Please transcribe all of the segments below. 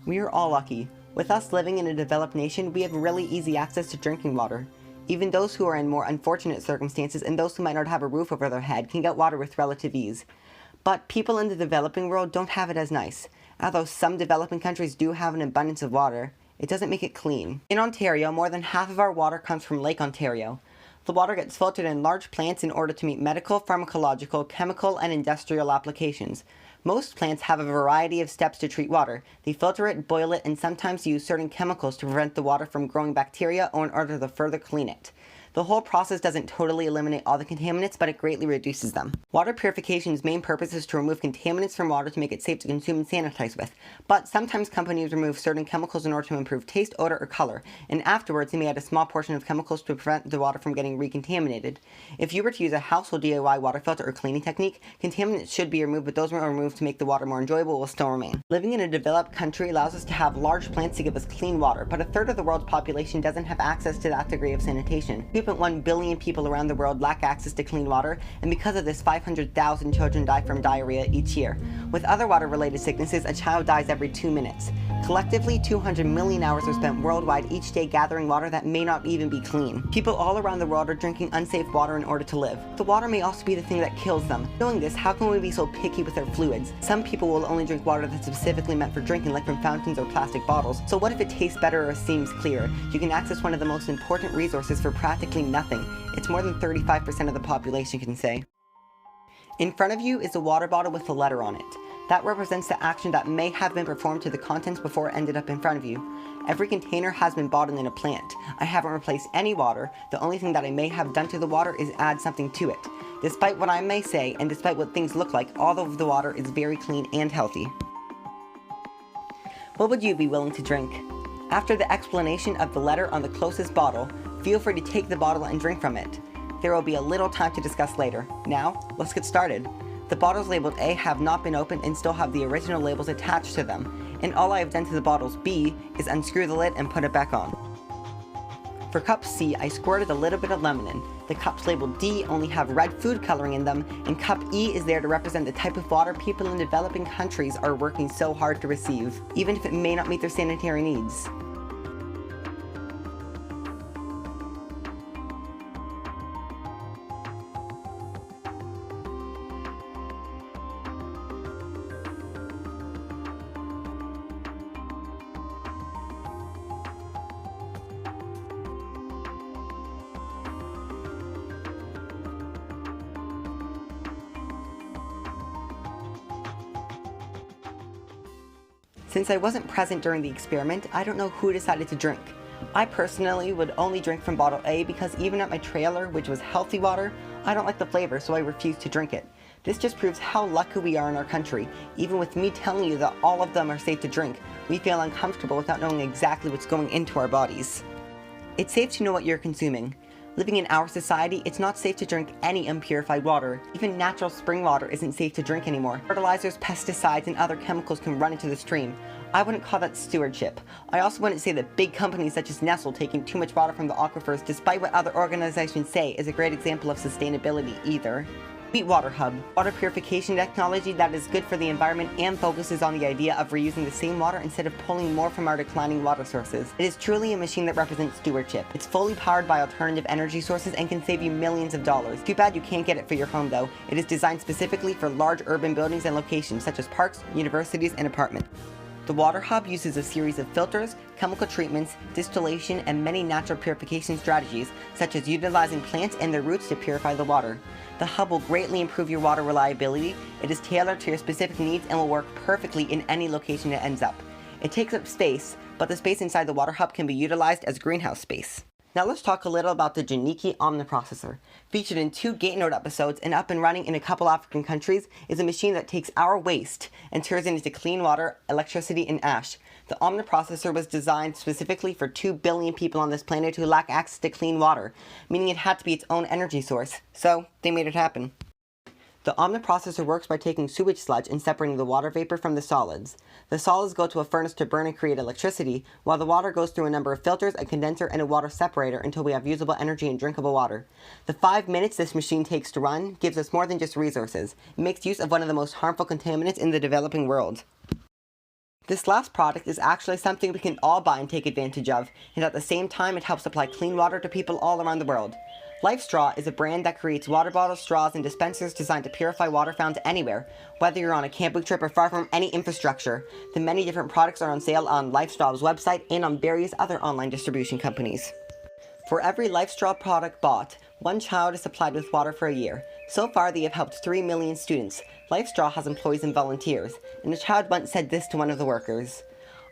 We are all lucky. With us living in a developed nation, we have really easy access to drinking water. Even those who are in more unfortunate circumstances and those who might not have a roof over their head can get water with relative ease. But people in the developing world don't have it as nice. Although some developing countries do have an abundance of water, it doesn't make it clean. In Ontario, more than half of our water comes from Lake Ontario. The water gets filtered in large plants in order to meet medical, pharmacological, chemical, and industrial applications. Most plants have a variety of steps to treat water. They filter it, boil it, and sometimes use certain chemicals to prevent the water from growing bacteria or in order to further clean it. The whole process doesn't totally eliminate all the contaminants, but it greatly reduces them. Water purification's main purpose is to remove contaminants from water to make it safe to consume and sanitize with. But sometimes companies remove certain chemicals in order to improve taste, odor, or color, and afterwards they may add a small portion of chemicals to prevent the water from getting recontaminated. If you were to use a household DIY water filter or cleaning technique, contaminants should be removed, but those were removed to make the water more enjoyable will still remain. Living in a developed country allows us to have large plants to give us clean water, but a third of the world's population doesn't have access to that degree of sanitation. 2.1 billion people around the world lack access to clean water, and because of this, 500,000 children die from diarrhea each year. With other water-related sicknesses, a child dies every 2 minutes. Collectively, 200 million hours are spent worldwide each day gathering water that may not even be clean. People all around the world are drinking unsafe water in order to live. The water may also be the thing that kills them. Knowing this, how can we be so picky with our fluids? Some people will only drink water that's specifically meant for drinking, like from fountains or plastic bottles. So what if it tastes better or seems clearer? You can access one of the most important resources for practically nothing. It's more than 35% of the population can say. In front of you is a water bottle with a letter on it. That represents the action that may have been performed to the contents before it ended up in front of you. Every container has been bought in a plant. I haven't replaced any water. The only thing that I may have done to the water is add something to it. Despite what I may say, and despite what things look like, all of the water is very clean and healthy. What would you be willing to drink? After the explanation of the letter on the closest bottle, feel free to take the bottle and drink from it. There will be a little time to discuss later. Now, let's get started. The bottles labeled A have not been opened and still have the original labels attached to them, and all I have done to the bottles B is unscrew the lid and put it back on. For cup C, I squirted a little bit of lemon in. The cups labeled D only have red food coloring in them, and cup E is there to represent the type of water people in developing countries are working so hard to receive, even if it may not meet their sanitary needs. Since I wasn't present during the experiment, I don't know who decided to drink. I personally would only drink from bottle A because even at my trailer, which was healthy water, I don't like the flavor, so I refused to drink it. This just proves how lucky we are in our country. Even with me telling you that all of them are safe to drink, we feel uncomfortable without knowing exactly what's going into our bodies. It's safe to know what you're consuming. Living in our society, it's not safe to drink any unpurified water. Even natural spring water isn't safe to drink anymore. Fertilizers, pesticides, and other chemicals can run into the stream. I wouldn't call that stewardship. I also wouldn't say that big companies such as Nestle taking too much water from the aquifers, despite what other organizations say, is a great example of sustainability either. Meet Water Hub, water purification technology that is good for the environment and focuses on the idea of reusing the same water instead of pulling more from our declining water sources. It is truly a machine that represents stewardship. It's fully powered by alternative energy sources and can save you millions of dollars. Too bad you can't get it for your home though. It is designed specifically for large urban buildings and locations such as parks, universities, and apartments. The Water Hub uses a series of filters, chemical treatments, distillation, and many natural purification strategies, such as utilizing plants and their roots to purify the water. The hub will greatly improve your water reliability. It is tailored to your specific needs and will work perfectly in any location it ends up. It takes up space, but the space inside the Water Hub can be utilized as greenhouse space. Now let's talk a little about the Janiki Aamna Processor. Featured in 2 Gate Note episodes and up and running in a couple African countries, is a machine that takes our waste and turns it into clean water, electricity, and ash. The Aamna Processor was designed specifically for 2 billion people on this planet who lack access to clean water, meaning it had to be its own energy source. So, they made it happen. The Aamna Processor works by taking sewage sludge and separating the water vapor from the solids. The solids go to a furnace to burn and create electricity, while the water goes through a number of filters, a condenser, and a water separator until we have usable energy and drinkable water. The 5 minutes this machine takes to run gives us more than just resources. It makes use of one of the most harmful contaminants in the developing world. This last product is actually something we can all buy and take advantage of, and at the same time it helps supply clean water to people all around the world. LifeStraw is a brand that creates water bottles, straws, and dispensers designed to purify water found anywhere, whether you're on a camping trip or far from any infrastructure. The many different products are on sale on LifeStraw's website and on various other online distribution companies. For every LifeStraw product bought, one child is supplied with water for a year. So far, they have helped 3 million students. LifeStraw has employees and volunteers, and a child once said this to one of the workers: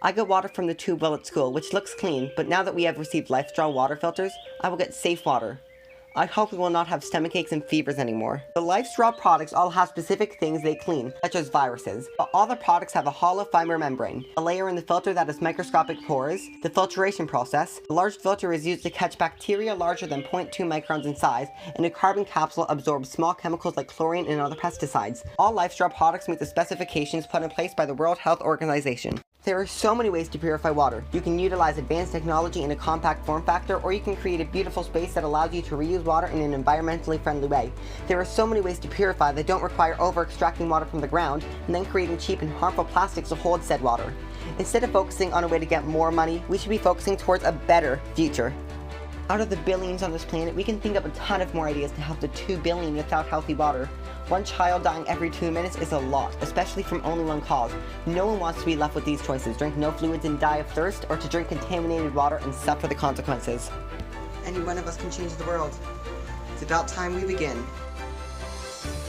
"I get water from the tube well at school, which looks clean, but now that we have received LifeStraw water filters, I will get safe water. I hope we will not have stomach aches and fevers anymore." The LifeStraw products all have specific things they clean, such as viruses, but all the products have a hollow fiber membrane, a layer in the filter that has microscopic pores, the filtration process. A large filter is used to catch bacteria larger than 0.2 microns in size, and a carbon capsule absorbs small chemicals like chlorine and other pesticides. All LifeStraw products meet the specifications put in place by the World Health Organization. There are so many ways to purify water. You can utilize advanced technology in a compact form factor, or you can create a beautiful space that allows you to reuse water in an environmentally friendly way. There are so many ways to purify that don't require over-extracting water from the ground and then creating cheap and harmful plastics to hold said water. Instead of focusing on a way to get more money, we should be focusing towards a better future. Out of the billions on this planet, we can think of a ton of more ideas to help the 2 billion without healthy water. One child dying every 2 minutes is a lot, especially from only one cause. No one wants to be left with these choices: drink no fluids and die of thirst, or to drink contaminated water and suffer the consequences. Any one of us can change the world. It's about time we begin.